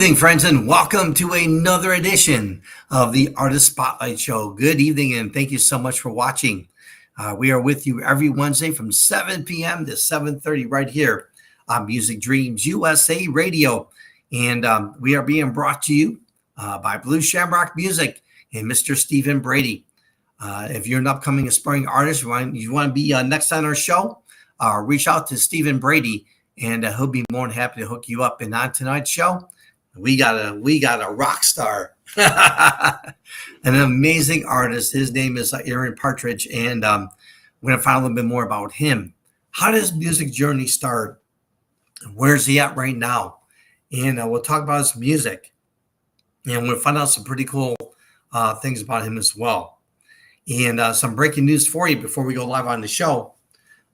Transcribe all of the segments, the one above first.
Evening, friends, and welcome to another edition of the Artist Spotlight Show. Good evening, and thank you so much for watching. We are with you every Wednesday from 7 p.m. to 7:30 right here on Music Dreams USA Radio. And we are being brought to you by Blue Shamrock Music and Mr. Stephen Brady. If you're an upcoming aspiring artist, you want to be next on our show, reach out to Stephen Brady, and he'll be more than happy to hook you up. And on tonight's show, we got a rock star, an amazing artist. His name is Aaron Partridge, and we're gonna find a little bit more about him. How does his music journey start? Where's he at right now? And we'll talk about his music, and we'll find out some pretty cool things about him as well. And some breaking news for you before we go live on the show.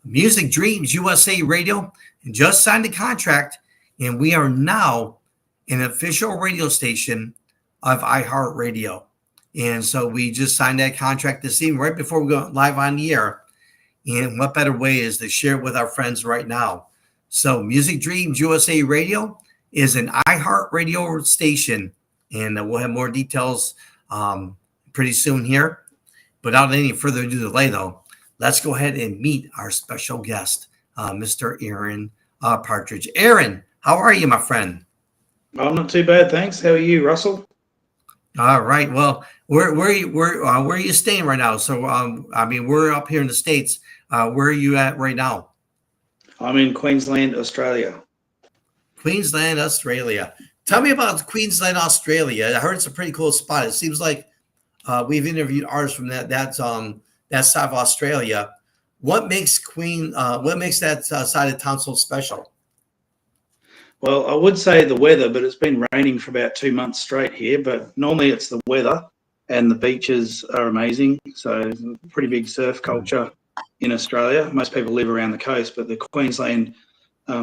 Music Dreams USA Radio just signed a contract, and we are now an official radio station of iHeartRadio. And so we just signed that contract this evening right before we go live on the air. And what better way is to share it with our friends right now? So Music Dreams USA Radio is an iHeartRadio station, and we'll have more details pretty soon here. Without any further delay, though, let's go ahead and meet our special guest, Mr. Aaron Partridge. Aaron, how are you, my friend? I'm not too bad, thanks. How are you, Russell? All right. Well, where are you staying right now? So, we're up here in the States. Where are you at right now? I'm in Queensland, Australia. Queensland, Australia. Tell me about Queensland, Australia. I heard it's a pretty cool spot. It seems like we've interviewed artists from that side of Australia. What makes that side of town so special? Well, I would say the weather, but it's been raining for about 2 months straight here. But normally it's the weather, and the beaches are amazing. So pretty big surf culture in Australia. Most people live around the coast, but the Queensland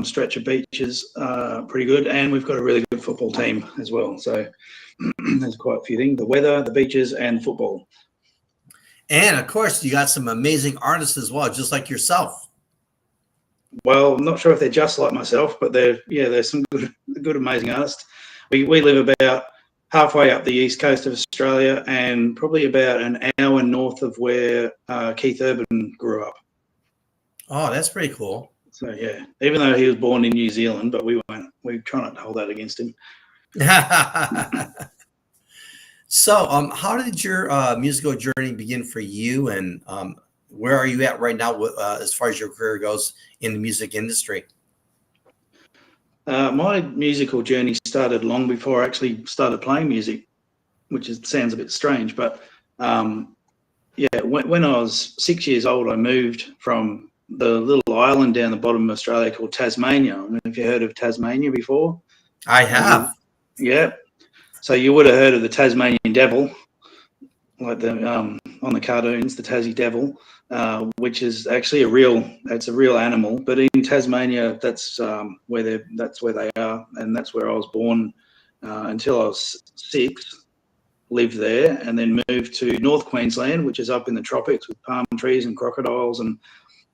stretch of beaches are pretty good. And we've got a really good football team as well. So there's quite a few things: the weather, the beaches, and football. And of course, you got some amazing artists as well, just like yourself. Well, I'm not sure if they're just like myself, but there's some good, amazing artists. We live about halfway up the east coast of Australia, and probably about an hour north of where Keith Urban grew up. Oh, that's pretty cool. So yeah, even though he was born in New Zealand, but we try not to hold that against him. So, how did your musical journey begin for you, and where are you at right now as far as your career goes in the music industry? My musical journey started long before I actually started playing music, which sounds a bit strange. But when I was 6 years old, I moved from the little island down the bottom of Australia called Tasmania. I don't know if you heard of Tasmania before. I have. Yeah. So you would have heard of the Tasmanian devil, like the on the cartoons, the Tassie devil, which is actually a real animal. But in Tasmania, that's where they are, and that's where I was born until I was 6. Lived there, and then moved to North Queensland, which is up in the tropics with palm trees and crocodiles and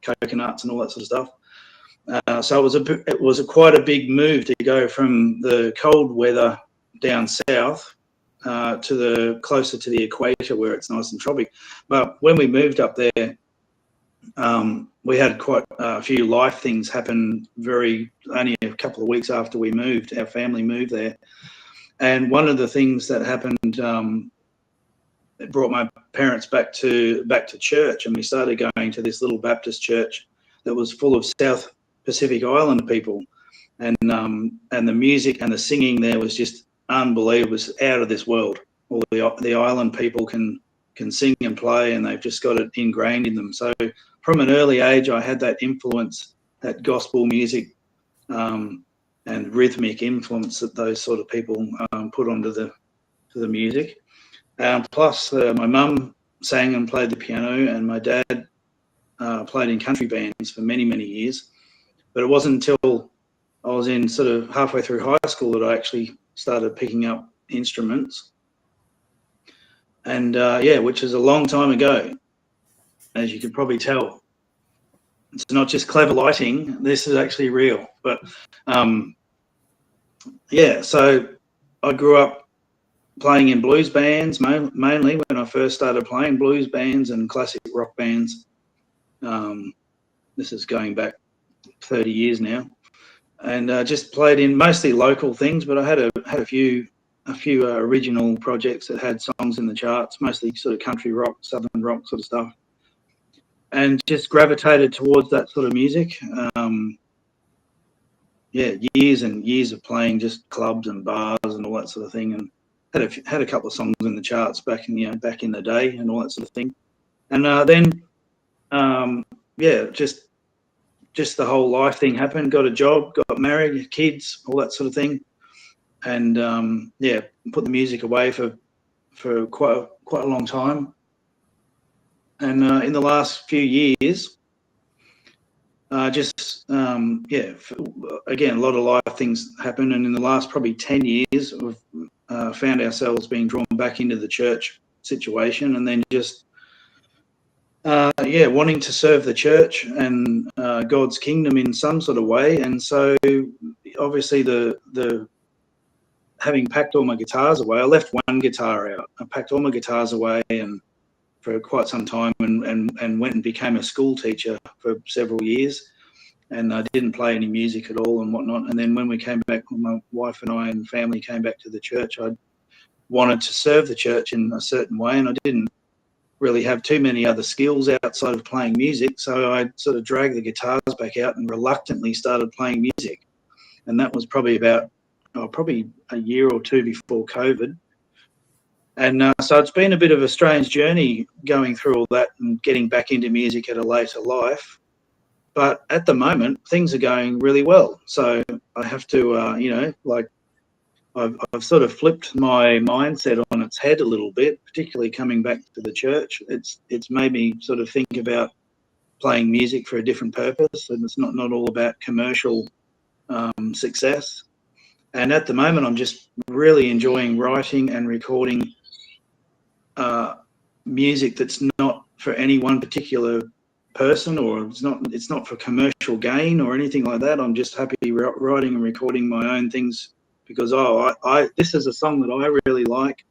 coconuts and all that sort of stuff. So it was quite a big move to go from the cold weather down south to closer to the equator where it's nice and tropic. But when we moved up there, we had quite a few life things happen only a couple of weeks after we moved. Our family moved there. And one of the things that happened, it brought my parents back to church, and we started going to this little Baptist church that was full of South Pacific Islander people. And the music and the singing there was just unbelievable. It was out of this world. All the island people can sing and play, and they've just got it ingrained in them. So from an early age, I had that influence, that gospel music and rhythmic influence that those sort of people put onto the music. Plus, my mum sang and played the piano, and my dad played in country bands for many, many years. But it wasn't until I was in sort of halfway through high school that I actually started picking up instruments. And which is a long time ago, as you could probably tell. It's not just clever lighting. This is actually real. But so I grew up playing in blues bands, mainly when I first started playing blues bands and classic rock bands. This is going back 30 years now, and just played in mostly local things. But I had a few original projects that had songs in the charts, mostly sort of country rock, southern rock sort of stuff, and just gravitated towards that sort of music. Yeah, years and years of playing just clubs and bars and all that sort of thing, and had a couple of songs in the charts back in the day and all that sort of thing. And then yeah, just the whole life thing happened. Got a job, got married, kids, all that sort of thing, and yeah, put the music away for quite a long time. And in the last few years, yeah, again, a lot of life things happen, and in the last probably 10 years, we've found ourselves being drawn back into the church situation, and then just yeah, wanting to serve the church and God's kingdom in some sort of way. And so obviously the having packed all my guitars away, I left one guitar out. I packed all my guitars away and for quite some time, and went and became a school teacher for several years. And I didn't play any music at all and whatnot. And then when we came back, when my wife and I and family came back to the church, I wanted to serve the church in a certain way, and I didn't really have too many other skills outside of playing music. So I sort of dragged the guitars back out and reluctantly started playing music. And that was probably about probably a year or two before COVID. And so it's been a bit of a strange journey going through all that and getting back into music at a later life. But at the moment, things are going really well. So I have to, you know, like I've sort of flipped my mindset on its head a little bit, particularly coming back to the church. It's made me sort of think about playing music for a different purpose, and it's not all about commercial success. And at the moment, I'm just really enjoying writing and recording music that's not for any one particular person, or it's not for commercial gain or anything like that. I'm just happy writing and recording my own things because this is a song that I really like,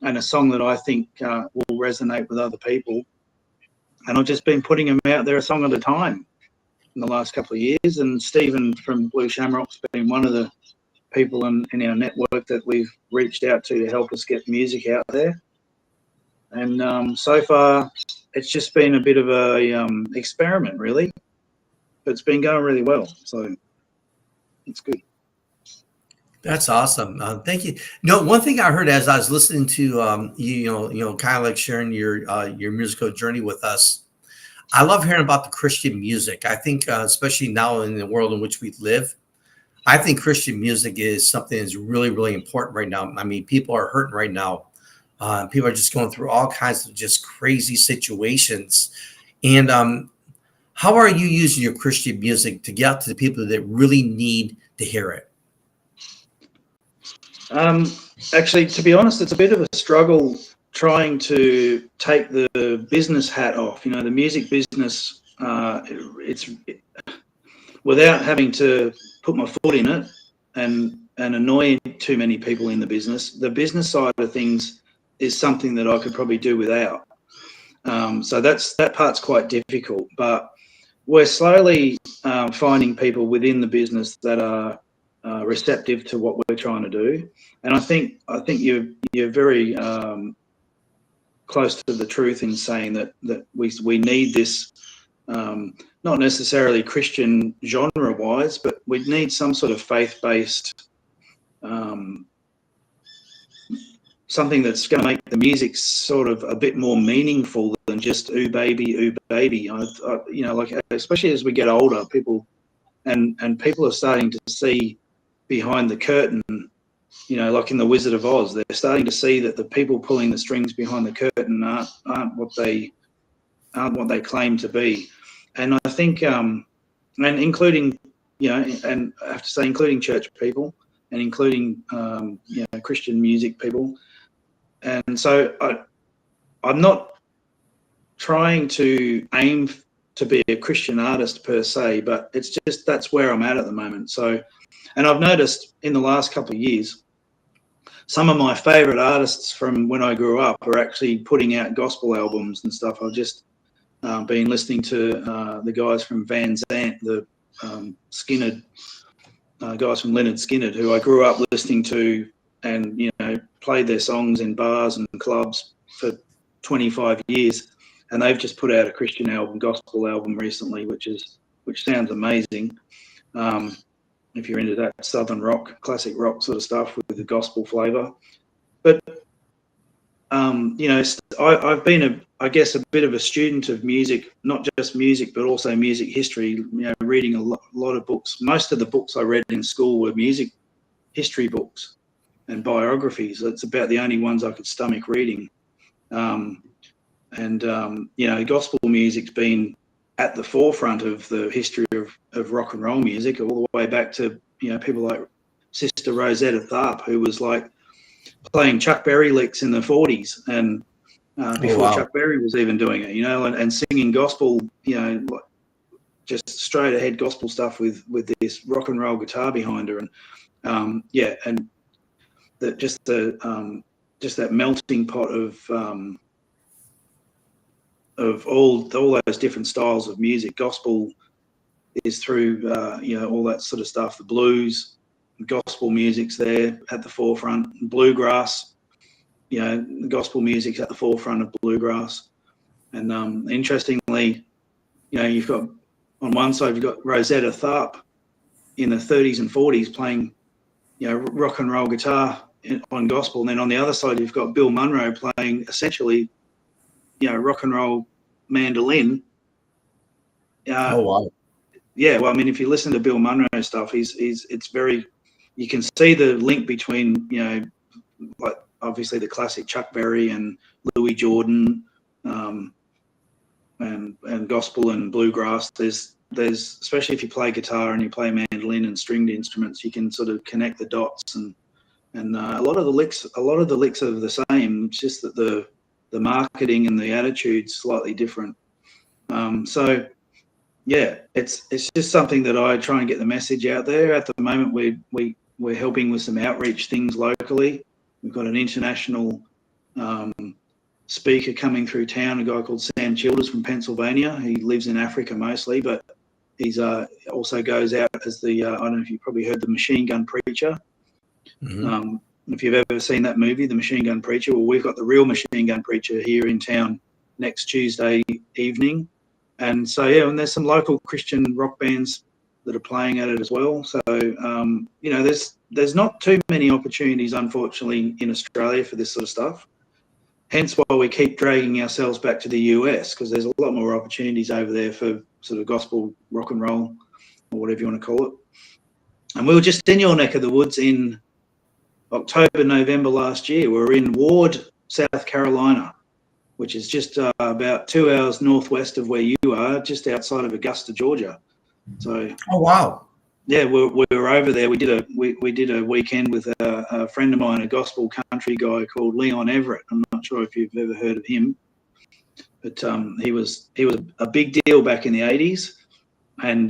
and a song that I think will resonate with other people. And I've just been putting them out there a song at a time in the last couple of years. And Stephen from Blue Shamrock's been one of the people in our network that we've reached out to help us get music out there. And so far, it's just been a bit of a experiment, really. But it's been going really well, so it's good. That's awesome. Thank you. No, one thing I heard as I was listening to kind of like sharing your musical journey with us. I love hearing about the Christian music. I think, especially now in the world in which we live, I think Christian music is something that's really, really important right now. I mean, people are hurting right now. People are just going through all kinds of just crazy situations. And how are you using your Christian music to get out to the people that really need to hear it? Actually, to be honest, it's a bit of a struggle trying to take the business hat off. You know, the music business, without having to put my foot in it and annoy too many people in the business side of things is something that I could probably do without. So that part's quite difficult, but we're slowly finding people within the business that are receptive to what we're trying to do. And I think you're very close to the truth in saying that we need this, not necessarily Christian genre wise, but we need some sort of faith-based something that's going to make the music sort of a bit more meaningful than just ooh baby, ooh baby. You know, like especially as we get older, people are starting to see behind the curtain. You know, like in The Wizard of Oz, they're starting to see that the people pulling the strings behind the curtain aren't what they claim to be. And I think, and including, you know, and I have to say, including church people and including, you know, Christian music people. And so I'm not trying to aim to be a Christian artist per se, but it's just that's where I'm at the moment. So, and I've noticed in the last couple of years, some of my favorite artists from when I grew up are actually putting out gospel albums and stuff. I've just been listening to the guys from Van Zant, the Skinner guys from Leonard Skinner, who I grew up listening to, and played their songs in bars and clubs for 25 years. And they've just put out a Christian album, gospel album recently, which sounds amazing. If you're into that southern rock, classic rock sort of stuff with the gospel flavour. But I've been I guess a bit of a student of music, not just music, but also music history. Reading a lot of books. Most of the books I read in school were music history books and biographies. It's about the only ones I could stomach reading. Gospel music's been at the forefront of the history of rock and roll music, all the way back to people like Sister Rosetta Tharpe, who was like playing Chuck Berry licks in the 40s, and before Chuck Berry was even doing it, and singing gospel, just straight ahead gospel stuff with this rock and roll guitar behind her, and and just that melting pot of all those different styles of music. Gospel is through all that sort of stuff. The blues, gospel music's there at the forefront. Bluegrass, gospel music's at the forefront of bluegrass. And interestingly, you've got on one side you've got Rosetta Tharpe in the 30s and 40s playing rock and roll guitar on gospel, and then on the other side you've got Bill Monroe playing essentially rock and roll mandolin. Oh wow! Yeah, well, I mean, if you listen to Bill Monroe stuff, it's very, you can see the link between like obviously the classic Chuck Berry and Louis Jordan, and gospel and bluegrass. There's especially if you play guitar and you play mandolin and stringed instruments, you can sort of connect the dots, and a lot of the licks are the same. It's just that the marketing and the attitude's slightly different. So yeah, it's just something that I try and get the message out there. At the moment, we're helping with some outreach things locally. We've got an international speaker coming through town, a guy called Sam Childers from Pennsylvania. He lives in Africa mostly, but he's also goes out as the I don't know if you've probably heard the Machine Gun Preacher. Mm-hmm. If you've ever seen that movie, The Machine Gun Preacher, well, we've got the real Machine Gun Preacher here in town next Tuesday evening. And so, and there's some local Christian rock bands that are playing at it as well. So, there's not too many opportunities, unfortunately, in Australia for this sort of stuff. Hence why we keep dragging ourselves back to the US, because there's a lot more opportunities over there for sort of gospel rock and roll, or whatever you want to call it. And we were just in your neck of the woods in October, November last year. We were in Ward, South Carolina, which is just about 2 hours northwest of where you are, just outside of Augusta, Georgia. So, oh wow, yeah, we were over there. We did a weekend with a friend of mine, a gospel country guy called Leon Everett. I'm not sure if you've ever heard of him, but he was a big deal back in the 80s, and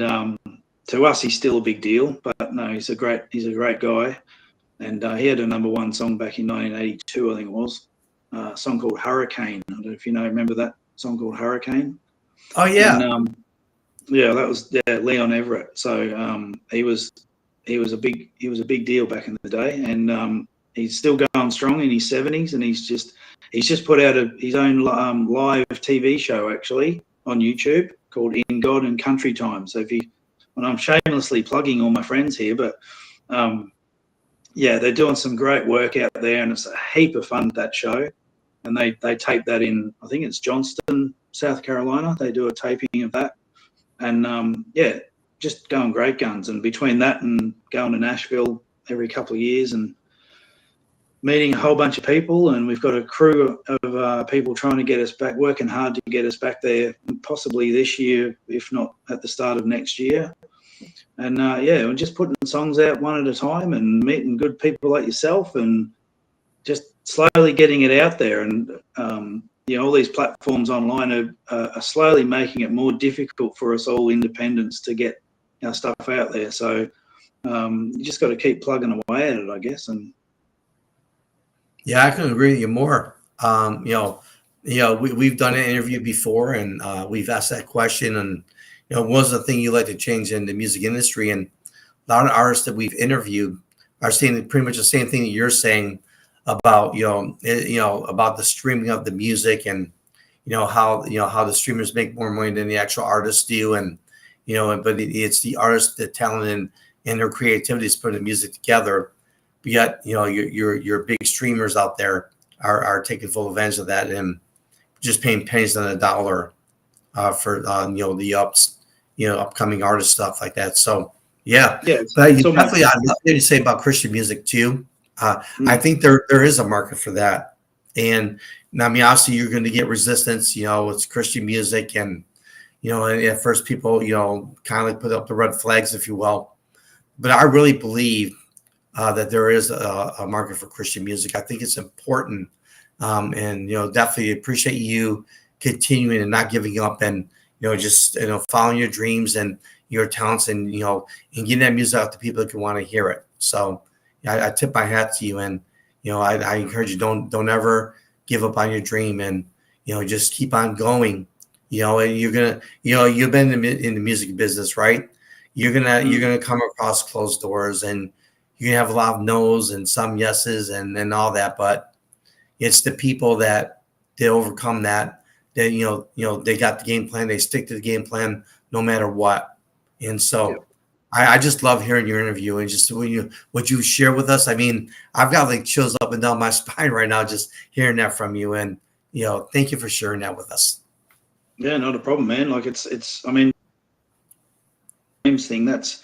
to us he's still a big deal. But no, he's a great guy, and he had a #1 song back in 1982, I think it was. A song called Hurricane. I don't know if remember that song called Hurricane. Oh yeah. And, that was Leon Everett. So he was a big deal back in the day, and he's still going strong in his 70s, and he's just put out his own live TV show actually on YouTube called In God and Country Time. So and I'm shamelessly plugging all my friends here, but they're doing some great work out there, and it's a heap of fun, that show. And they tape that in, I think it's Johnston, South Carolina. They do a taping of that. And, just going great guns. And between that and going to Nashville every couple of years and meeting a whole bunch of people, and we've got a crew of people trying to get us back, working hard to get us back there, possibly this year, if not at the start of next year. And, we're just putting songs out one at a time and meeting good people like yourself, and just slowly getting it out there. And all these platforms online are slowly making it more difficult for us all independents to get our stuff out there. So you just got to keep plugging away at it, I guess. And Yeah, I couldn't agree with you more. We've done an interview before, and we've asked that question, and what was the thing you like to change in the music industry? And a lot of artists that we've interviewed are saying pretty much the same thing that you're saying about about the streaming of the music, and how the streamers make more money than the actual artists do, and but it's the artists, the talent, and their creativity is putting the music together. But yet, your big streamers out there are taking full advantage of that and just paying pennies on the dollar for the upcoming artist stuff like that. So yeah, Yeah, but you it's almost definitely, I love what you say about Christian music too. I think there is a market for that, and I mean, obviously you're going to get resistance. It's Christian music, and at first people kind of like put up the red flags, if you will. But I really believe that there is a market for Christian music. I think it's important, and definitely appreciate you continuing and not giving up, and just following your dreams and your talents, and and getting that music out to people that can want to hear it. So I tip my hat to you, and I encourage you, don't ever give up on your dream, and just keep on going. And you're gonna you've been in the music business, right? You're gonna come across closed doors, and you can have a lot of no's and some yeses and all that, but it's the people that they overcome that. They they got the game plan. They stick to the game plan no matter what. And yeah. so I just love hearing your interview, and just what you share with us. I mean, I've got like chills up and down my spine right now just hearing that from you. And thank you for sharing that with us. Yeah, not a problem, man. Like it's I mean, thing that's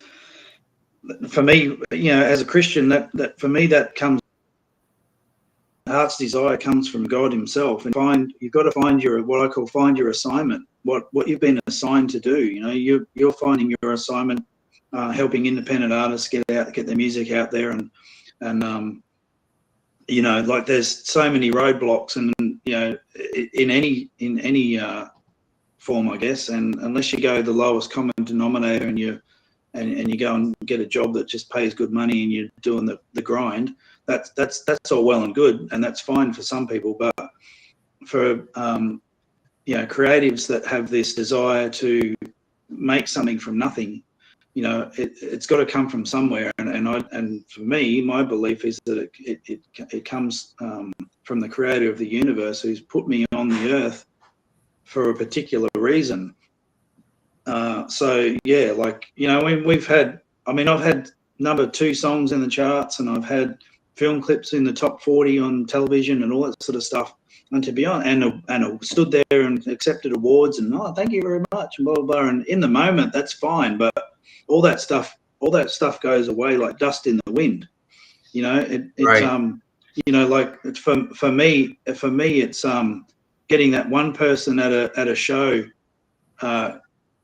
for me, as a Christian, that for me that comes heart's desire comes from God Himself, and you've got to find your what I call find your assignment, what you've been assigned to do. You're finding your assignment, helping independent artists get their music out there, and like there's so many roadblocks, and in any form, I guess, and unless you go the lowest common denominator and you go and get a job that just pays good money and you're doing the grind, that's all well and good, and that's fine for some people. But for creatives that have this desire to make something from nothing, it's got to come from somewhere. And for me, my belief is that it comes from the creator of the universe, who's put me on the earth for a particular reason. So yeah, I've had number 2 songs in the charts, and I've had film clips in the top 40 on television and all that sort of stuff. And to be honest, and I stood there and accepted awards, and thank you very much, and blah blah blah. And in the moment, that's fine, but all that stuff goes away like dust in the wind. Right. Like it's for me, it's getting that one person at a show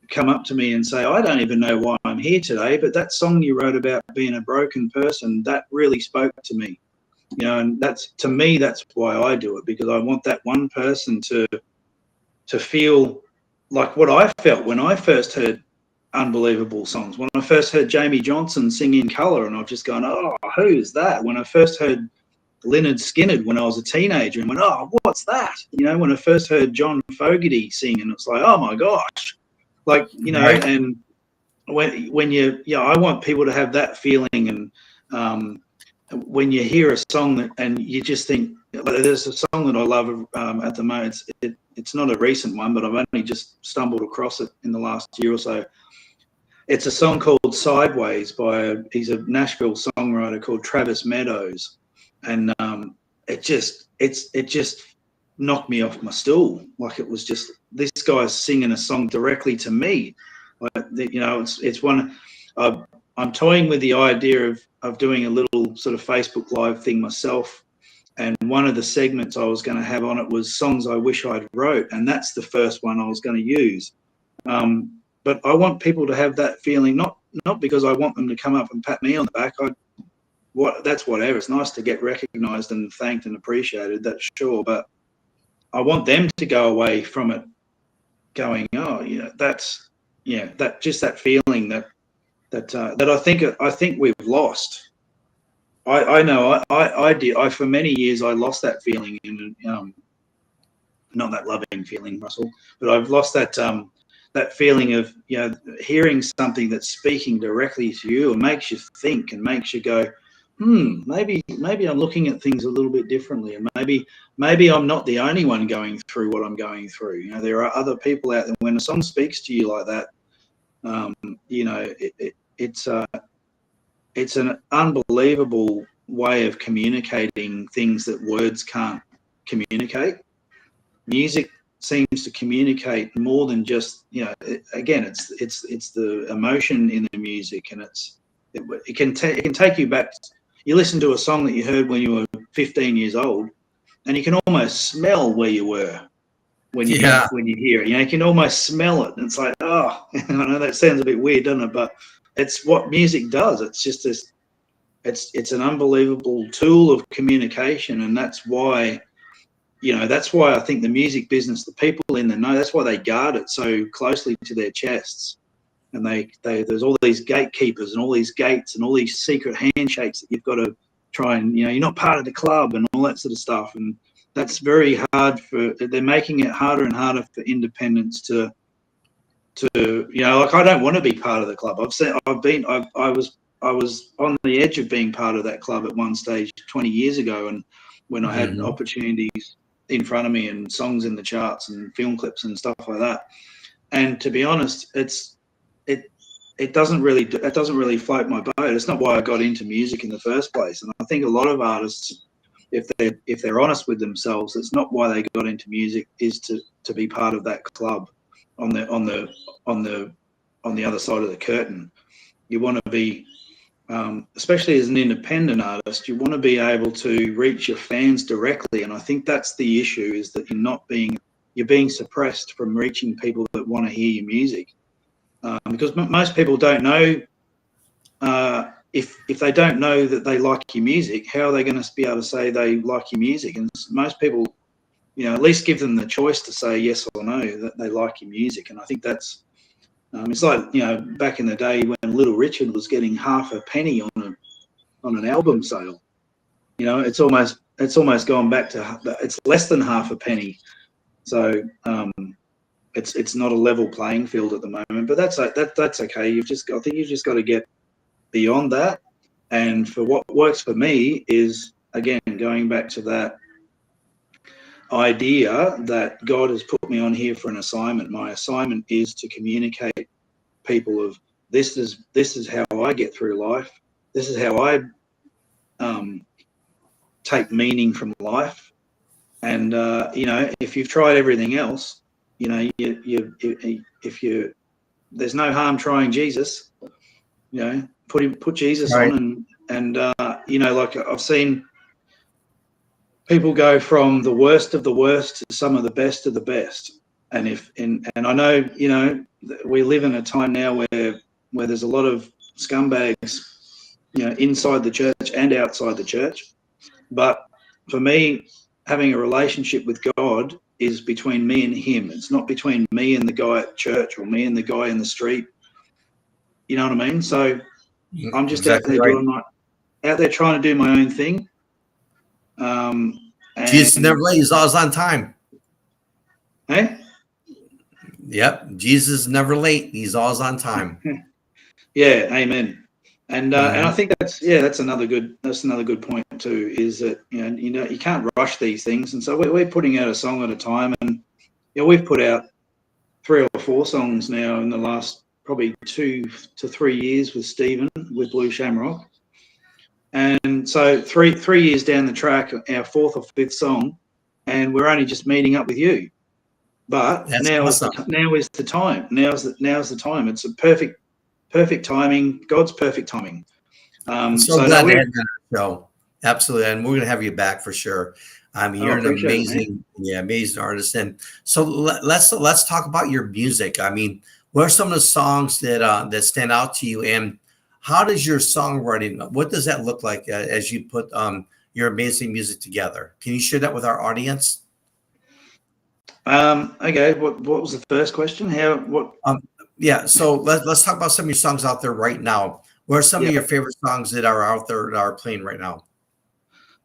come up to me and say, I don't even know why I'm here today, but that song you wrote about being a broken person, that really spoke to me. And that's why I do it, because I want that one person to feel like what I felt when I first heard unbelievable songs. When I first heard Jamie Johnson sing In Colour, and I've just gone, oh, who's that? When I first heard Leonard Skinner when I was a teenager, and went, oh, what's that? When I first heard John Fogerty sing, and it's like, oh my gosh. Like, Right. and when I want people to have that feeling. And when you hear a song and you just think, like, there's a song that I love at the moment. It's not a recent one, but I've only just stumbled across it in the last year or so. It's a song called Sideways he's a Nashville songwriter called Travis Meadows. And it just knocked me off my stool. Like, it was just, this guy's singing a song directly to me. Like, it's one. I'm toying with the idea of doing a little sort of Facebook Live thing myself. And one of the segments I was going to have on it was songs I wish I'd wrote, and that's the first one I was going to use. But I want people to have that feeling, not because I want them to come up and pat me on the back. That's whatever. It's nice to get recognised and thanked and appreciated, that's sure. But I want them to go away from it going, oh, that just that feeling that I think we've lost. I know I did. I for many years I lost that feeling, and not that loving feeling, Russell, but I've lost that feeling of, you know, hearing something that's speaking directly to you and makes you think and makes you go, maybe I'm looking at things a little bit differently, and maybe I'm not the only one going through what I'm going through. You know, there are other people out there. When a song speaks to you like that, you know, it's an unbelievable way of communicating things that words can't communicate. Music seems to communicate more than just, you know, again, it's the emotion in the music, and it can take you back. You listen to a song that you heard when you were 15 years old, and you can almost smell where you were when you Yeah. hear it. You know, you can almost smell it, and it's like, oh, I know that sounds a bit weird, doesn't it? But it's what music does. It's just this. It's an unbelievable tool of communication, and that's why, you know, that's why I think the music business, the people in the know, that's why they guard it so closely to their chests. And they there's all these gatekeepers and all these gates and all these secret handshakes that you've got to try and, you know, you're not part of the club and all that sort of stuff. And that's very hard they're making it harder and harder for independents to, you know, like, I don't want to be part of the club. I was on the edge of being part of that club at one stage 20 years ago, and when I had opportunities in front of me and songs in the charts and film clips and stuff like that. And to be honest, it doesn't really float my boat. It's not why I got into music in the first place. And I think a lot of artists, if they're honest with themselves, it's not why they got into music is to be part of that club on the other side of the curtain. You want to be, especially as an independent artist, you want to be able to reach your fans directly. And I think that's the issue, is that you're being suppressed from reaching people that want to hear your music. Because most people don't know, if they don't know that they like your music, how are they going to be able to say they like your music? And most people, you know, at least give them the choice to say yes or no that they like your music. And I think that's, it's like, you know, back in the day when Little Richard was getting half a penny on an album sale. You know, it's almost gone back to, it's less than half a penny. So it's not a level playing field at the moment. But that's okay. I think you've just got to get beyond that. And for what works for me is, again, going back to that idea that God has put me on here for an assignment. My assignment is to communicate people of, this is how I get through life. This is how I take meaning from life. And you know, if you've tried everything else, you know, there's no harm trying Jesus. You know, put Jesus Right. on, and you know, like, I've seen people go from the worst of the worst to some of the best of the best. And I know, you know, we live in a time now where there's a lot of scumbags, you know, inside the church and outside the church. But for me, having a relationship with God is between me and him. It's not between me and the guy at church or me and the guy in the street. You know what I mean? So I'm just Exactly out there right. trying to do my own thing. Jesus And never late. He's always on time. hey, Yep. Jesus is never late. He's always on time. yeah, amen. And I think that's another good point too, is that, you know, you can't rush these things. And so we're putting out a song at a time, and, you know, we've put out 3 or 4 songs now in the last probably 2 to 3 years with Stephen, with Blue Shamrock. And so three years down the track, our 4th or 5th song, and we're only just meeting up with you. But That's now awesome. is the time. Now's the time. It's a perfect timing. God's perfect timing. I'm so glad to have you on the show. Absolutely. And we're going to have you back for sure. I mean, you're an amazing, amazing artist. And so let's talk about your music. I mean, what are some of the songs that stand out to you, and how does your songwriting, what does that look like as you put your amazing music together? Can you share that with our audience? Okay. What was the first question? Yeah. So let's talk about some of your songs out there right now. What are some Yeah. of your favorite songs that are out there that are playing right now?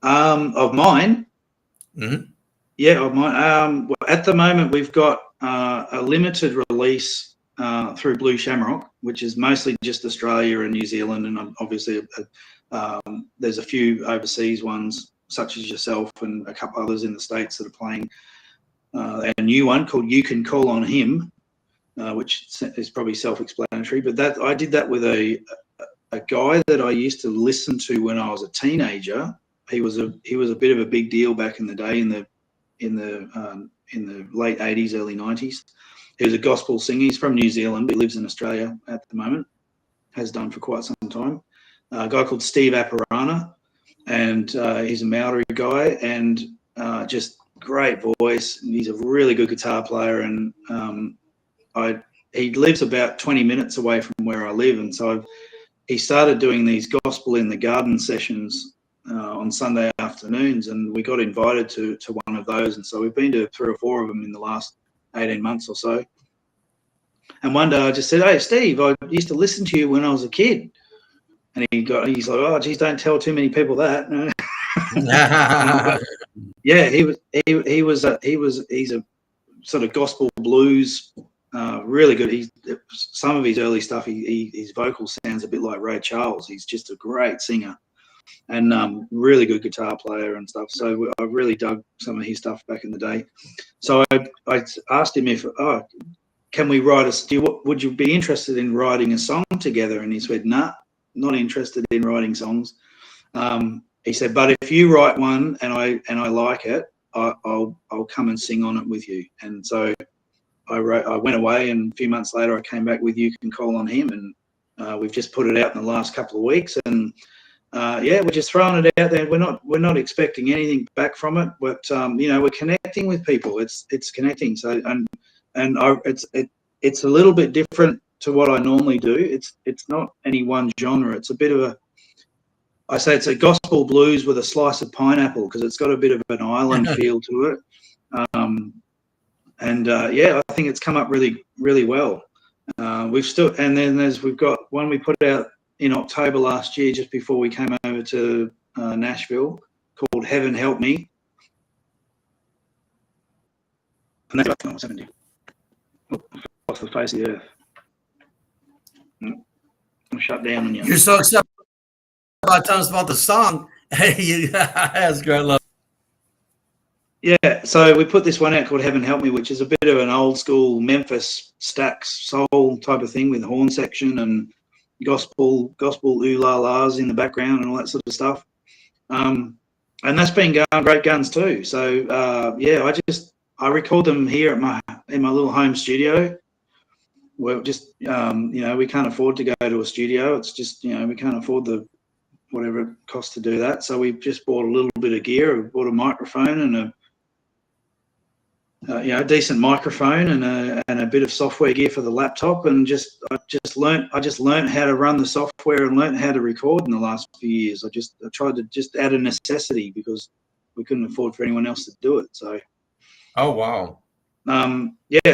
Of mine. Mm-hmm. Yeah, of mine. Well, at the moment, we've got a limited release through Blue Shamrock, which is mostly just Australia and New Zealand, and obviously there's a few overseas ones, such as yourself and a couple others in the States that are playing a new one called "You Can Call on Him," which is probably self-explanatory. But that I did that with a guy that I used to listen to when I was a teenager. He was a bit of a big deal back in the day in the late 80s, early 90s. He was a gospel singer. He's from New Zealand, but he lives in Australia at the moment, has done for quite some time. A guy called Steve Apparana, and he's a Maori guy, and just great voice. He's a really good guitar player, and he lives about 20 minutes away from where I live, and so he started doing these gospel in the garden sessions on Sunday afternoons, and we got invited to one of those, and so we've been to 3 or 4 of them in the last 18 months or so. And one day I just said, "Hey, Steve, I used to listen to you when I was a kid," and he's like, "Oh, geez, don't tell too many people that." But yeah, he's a sort of gospel blues, really good. Some of his early stuff, his vocal sounds a bit like Ray Charles. He's just a great singer and really good guitar player and stuff. So I really dug some of his stuff back in the day. So I asked him if, can we write would you be interested in writing a song together? And he said, "Nah, not interested in writing songs." He said, "But if you write one and I like it, I'll come and sing on it with you." And so I went away, and a few months later I came back with "You Can Call on Him," and we've just put it out in the last couple of weeks, and we're just throwing it out there. We're not expecting anything back from it, but we're connecting with people. It's connecting. So it's a little bit different to what I normally do. It's not any one genre. It's a bit of I say it's a gospel blues with a slice of pineapple, because it's got a bit of an island feel to it. I think it's come up really, really well. We've got one we put out in October last year, just before we came over to Nashville, called "Heaven Help Me." And that's about 70 off the face of the earth. I'm shut down on you. You're so excited about telling us about the song. Hey, that's great. Love. Yeah, so we put this one out called "Heaven Help Me," which is a bit of an old school Memphis Stax soul type of thing with horn section and gospel ooh la las in the background and all that sort of stuff. And that's been going great guns too. So I record them here in my little home studio. We're just we can't afford to go to a studio. It's just we can't afford whatever it costs to do that. So we've just bought a little bit of gear. We bought a microphone and a decent microphone and a bit of software gear for the laptop, and I just learned how to run the software and learned how to record in the last few years. I tried to just add a necessity because we couldn't afford for anyone else to do it. So Oh wow.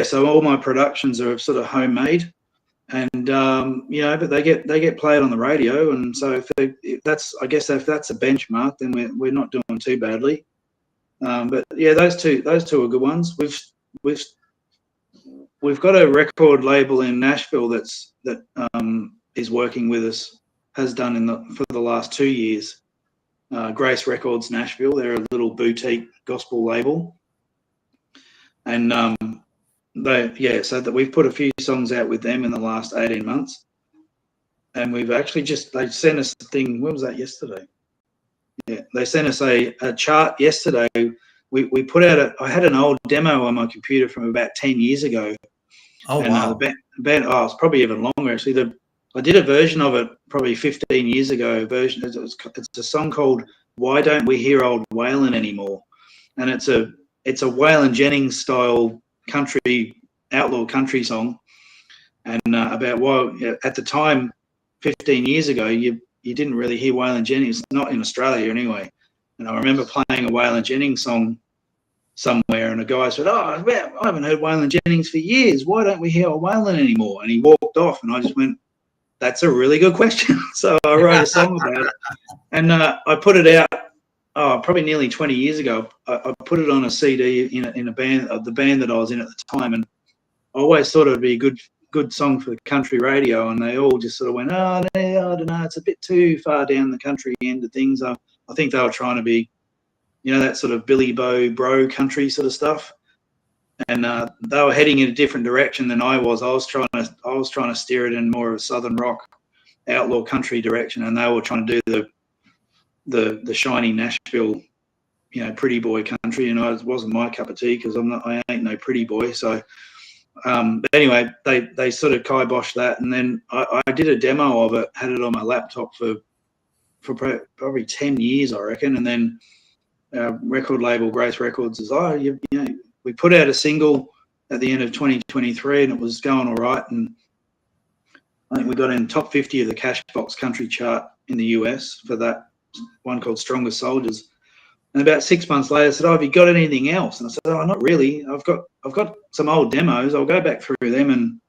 So all my productions are sort of homemade, and but they get played on the radio, and so if that's a benchmark, then we're not doing too badly. But yeah, those two are good ones. We've got a record label in Nashville that is working with us, has done for the last 2 years. Grace Records Nashville. They're a little boutique gospel label, and so that we've put a few songs out with them in the last 18 months, and we've actually they sent us a thing. When was that? Yesterday. Yeah, they sent us a chart yesterday. We put out I had an old demo on my computer from about 10 years ago. Oh wow. The band, it's probably even longer actually. I did a version of it probably 15 years ago. It's a song called "Why Don't We Hear Old Waylon Anymore," and it's a Waylon Jennings style outlaw country song, and about why at the time 15 years ago you didn't really hear Waylon Jennings, not in Australia anyway. And I remember playing a Waylon Jennings song somewhere, and a guy said, "Oh, I haven't heard Waylon Jennings for years. Why don't we hear Waylon anymore?" And he walked off, and I just went, that's a really good question. So I wrote a song about it, and I put it out. Oh, probably nearly 20 years ago. I put it on a CD in a band, the band that I was in at the time, and I always thought it would be a good song for country radio, and they all just sort of went, oh, no, I don't know, it's a bit too far down the country end of things. I think they were trying to be, that sort of Billy Bo bro country sort of stuff, and they were heading in a different direction than I was. I was trying to steer it in more of a southern rock, outlaw country direction, and they were trying to do the shiny Nashville, pretty boy country, and it wasn't my cup of tea because I ain't no pretty boy. So, but anyway, they sort of kiboshed that, and then I did a demo of it, had it on my laptop for probably 10 years, I reckon, and then record label Grace Records is, we put out a single at the end of 2023, and it was going all right, and I think we got in top 50 of the Cashbox country chart in the US for that one called Stronger Soldiers. And about 6 months later, I said, have you got anything else? And I said, not really. I've got some old demos. I'll go back through them. And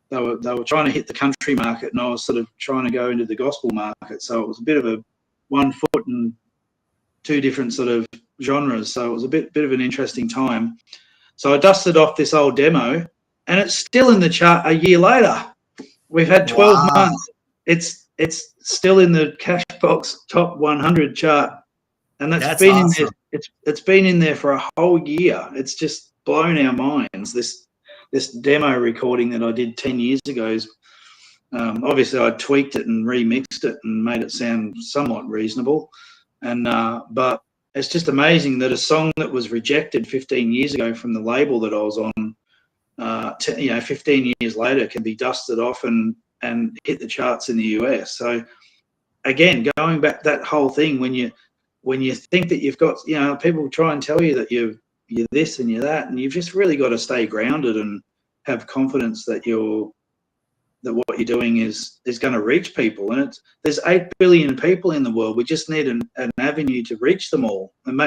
they were trying to hit the country market, and I was sort of trying to go into the gospel market. So it was a bit of a 1 foot in two different sort of genres. So it was a bit of an interesting time. So I dusted off this old demo, and it's still in the chart a year later. We've had 12 months. It's still in the Cashbox top 100 chart, and that's been awesome. In there. It's been in there for a whole year. It's just blown our minds. This demo recording that I did 10 years ago is obviously I tweaked it and remixed it and made it sound somewhat reasonable, and but it's just amazing that a song that was rejected 15 years ago from the label that I was on, 15 years later can be dusted off and hit the charts in the US. So again, going back that whole thing, when you think that you've got, people try and tell you that you're this and you're that, and you've just really got to stay grounded and have confidence that what you're doing is going to reach people. And there's 8 billion people in the world. We just need an avenue to reach them all, and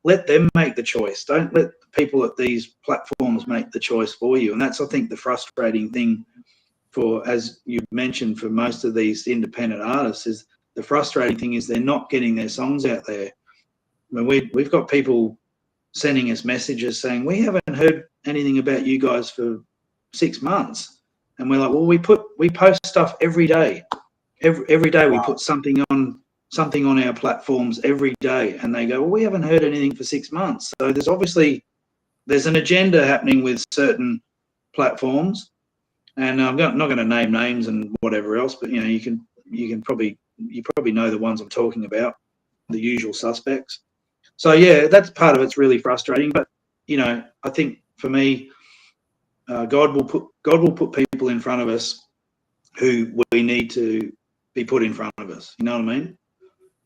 let them make the choice. Don't let the people at these platforms make the choice for you. And that's, I think, the frustrating thing for, as you mentioned, for most of these independent artists, is the frustrating thing is they're not getting their songs out there. I mean, we've got people sending us messages saying, we haven't heard anything about you guys for 6 months. And we're like, well, we post stuff every day. Every day we put something on our platforms every day. And they go, well, we haven't heard anything for 6 months. So there's an agenda happening with certain platforms. And I'm not going to name names and whatever else, but you probably know the ones I'm talking about, the usual suspects. So yeah, that's part of it's really frustrating. But I think for me, God will put people in front of us who we need to be put in front of us. You know what I mean?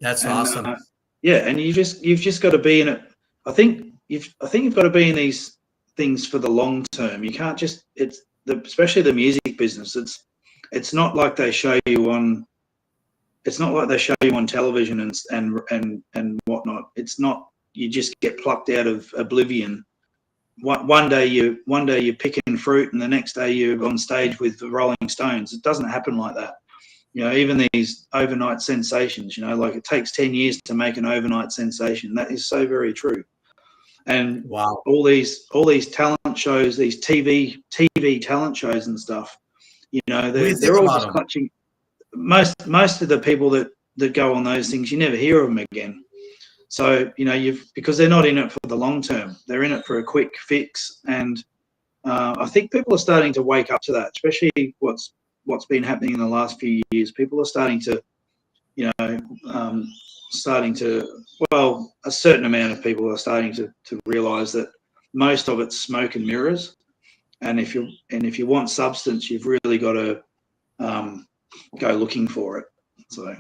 That's awesome. Yeah, and you've just got to be in it. I think you've got to be in these things for the long term. You can't just especially the music business. It's not like they show you on. It's not like they show you on television and whatnot. It's not. You just get plucked out of oblivion. One day you're picking fruit, and the next day you're on stage with the Rolling Stones. It doesn't happen like that. Even these overnight sensations. Like it takes 10 years to make an overnight sensation. That is so very true. And all these talent shows, these TV talent shows and stuff, they're all just clutching. Most of the people that go on those things, you never hear of them again. So because they're not in it for the long term, they're in it for a quick fix. And I think people are starting to wake up to that, especially what's been happening in the last few years. People are starting to, a certain amount of people are starting to realise that most of it's smoke and mirrors. And if you want substance, you've really got to go looking for it. So.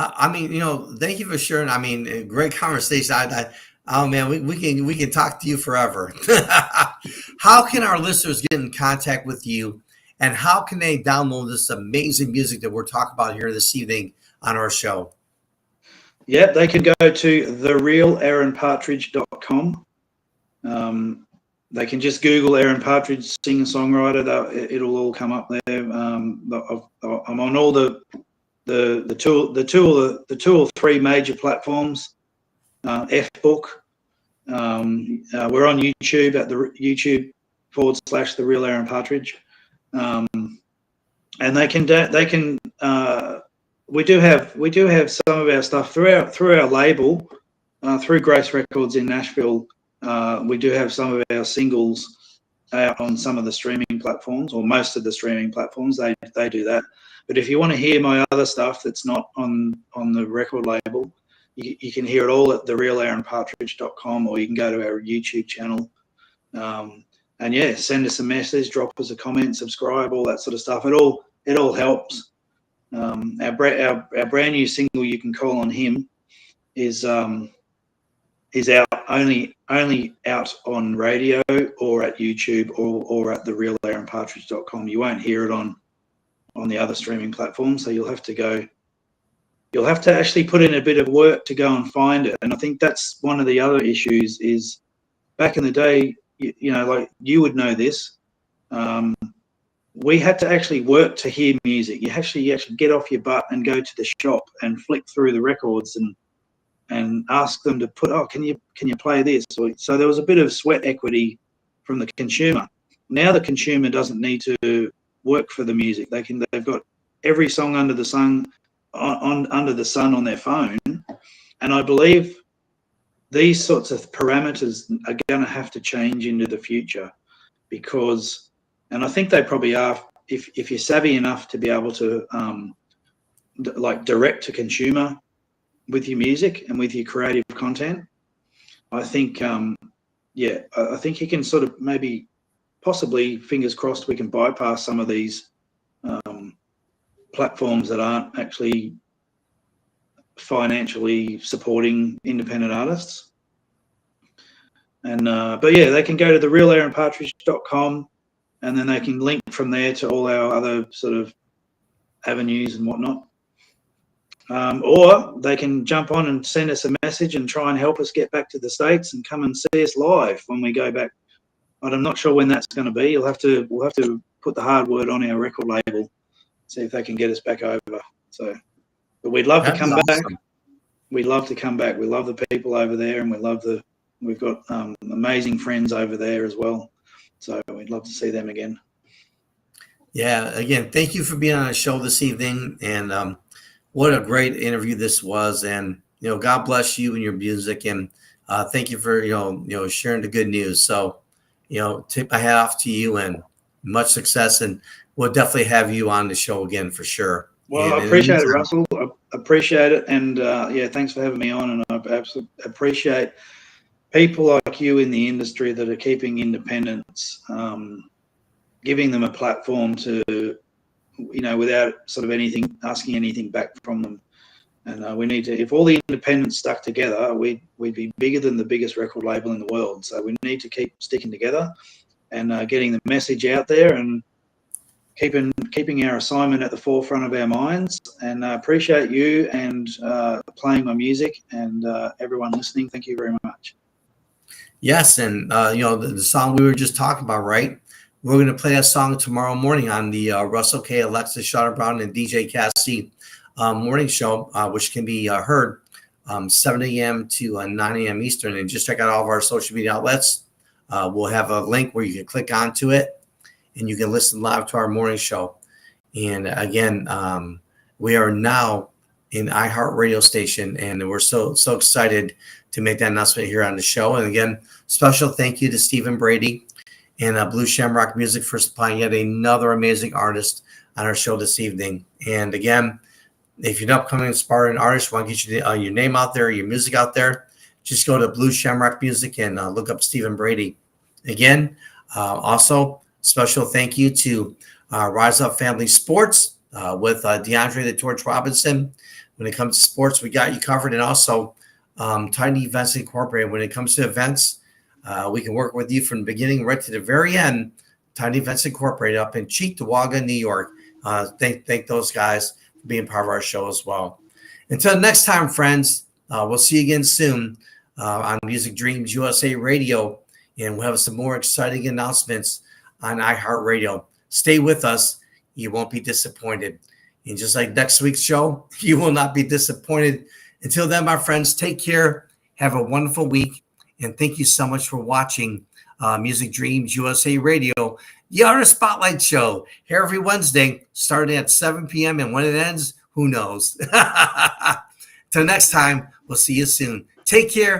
I mean, thank you for sharing. I mean, a great conversation. Oh man, we can talk to you forever. How can our listeners get in contact with you, and how can they download this amazing music that we're talking about here this evening on our show? Yeah, they can go to therealaaronpartridge.com. They can just Google Aaron Partridge singer-songwriter. It'll all come up there. I'm on all the two or three major platforms. Fbook. We're on YouTube at the YouTube/The Real Aaron Partridge. And they can. We do have some of our stuff through our label, through Grace Records in Nashville. We do have some of our singles out on some of the streaming platforms, or most of the streaming platforms. They do that. But if you want to hear my other stuff that's not on the record label, you can hear it all at therealaaronpartridge.com, or you can go to our YouTube channel. And yeah, send us a message, drop us a comment, subscribe, all that sort of stuff. It all helps. Our brand new single, You Can Call on Him, is out only out on radio or at YouTube or at therealaaronpartridge.com. You won't hear it on the other streaming platforms, so you'll have to actually put in a bit of work to go and find it. And I think that's one of the other issues is, back in the day, you know, like you would know this, we had to actually work to hear music. You actually get off your butt and go to the shop and flick through the records and ask them to put, can you play this? So there was a bit of sweat equity from the consumer. Now the consumer doesn't need to work for the music. They've got every song under the sun on their phone. And I believe these sorts of parameters are going to have to change into the future, because, and I think they probably are, if you're savvy enough to be able to like direct to consumer with your music and with your creative content, I think I think you can sort of maybe possibly, fingers crossed, we can bypass some of these platforms that aren't actually financially supporting independent artists. And but yeah, they can go to therealaaronpartridge.com, and then they can link from there to all our other sort of avenues and whatnot. Or they can jump on and send us a message and try and help us get back to the States and come and see us live when we go back. But I'm not sure when that's going to be. We'll have to put the hard word on our record label, see if they can get us back over. So, but we'd love to come back. We'd love to come back. We love the people over there, and we've got amazing friends over there as well. So we'd love to see them again. Yeah. Again, thank you for being on the show this evening, and what a great interview this was. And God bless you and your music, and thank you for sharing the good news. So tip my hat off to you, and much success, and we'll definitely have you on the show again for sure. Well, I appreciate it, Russell. I appreciate it. And thanks for having me on. And I absolutely appreciate people like you in the industry that are keeping independence, giving them a platform to, without sort of asking anything back from them. And we need to, if all the independents stuck together, we'd be bigger than the biggest record label in the world. So we need to keep sticking together and getting the message out there, and keeping our assignment at the forefront of our minds. And I appreciate you and playing my music, and everyone listening. Thank you very much. Yes, and the song we were just talking about, right? We're going to play that song tomorrow morning on the Russell K, Alexis Shaw Brown, and DJ Cassie morning show, which can be heard 7 a.m. to 9 a.m. Eastern. And just check out all of our social media outlets. We'll have a link where you can click onto it, and you can listen live to our morning show. And again, we are now in iHeartRadio station, and we're so excited to make that announcement here on the show. And again, special thank you to Stephen Brady and Blue Shamrock Music for supplying yet another amazing artist on our show this evening. And again, if you're an upcoming aspiring artist, want to get your name out there, your music out there, just go to Blue Shamrock Music and look up Stephen Brady. Again, also special thank you to Rise Up Family Sports with DeAndre the Torch Robinson. When it comes to sports, we got you covered. And also Tiny Events Incorporated. When it comes to events, we can work with you from the beginning right to the very end. Tiny Events Incorporated up in Cheektowaga, New York. Thank those guys for being part of our show as well. Until next time, friends, we'll see you again soon on Music Dreams USA Radio. and we'll have some more exciting announcements on iHeartRadio. Stay with us. You won't be disappointed. And just like next week's show, you will not be disappointed. Until then, my friends, take care. Have a wonderful week. And thank you so much for watching Music Dreams USA Radio, the Artist Spotlight Show, here every Wednesday, starting at 7 p.m. And when it ends, who knows? Till next time, we'll see you soon. Take care.